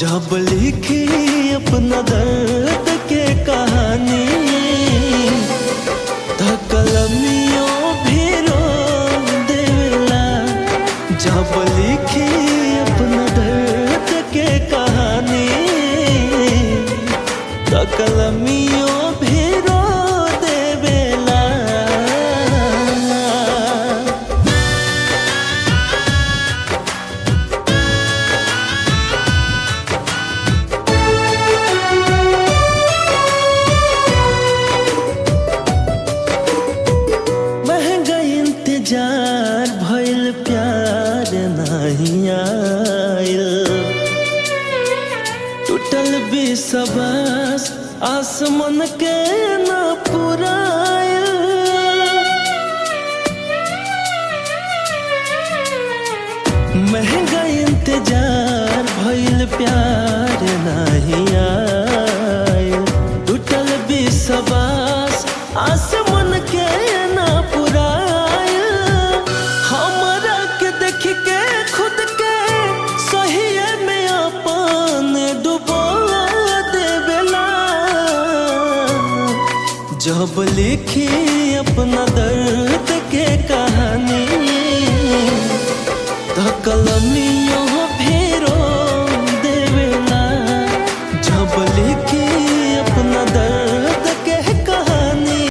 जब लिखी अपना दर्द के कहानी त कलमियों भी रो देवेला। जब लिखी अपना दर्द के कहानी त कलमियों भी रो देवेला। इंतजार भइल प्यार नहीं आइल, टूटल विश्वास आसमान के न पुराइल। महंगा इंतजार भइल प्यार नहीं आइल, टूटल विश्वास आसमान के न पुराइल। जब लिखी अपना दर्द के कहानी त कलमियों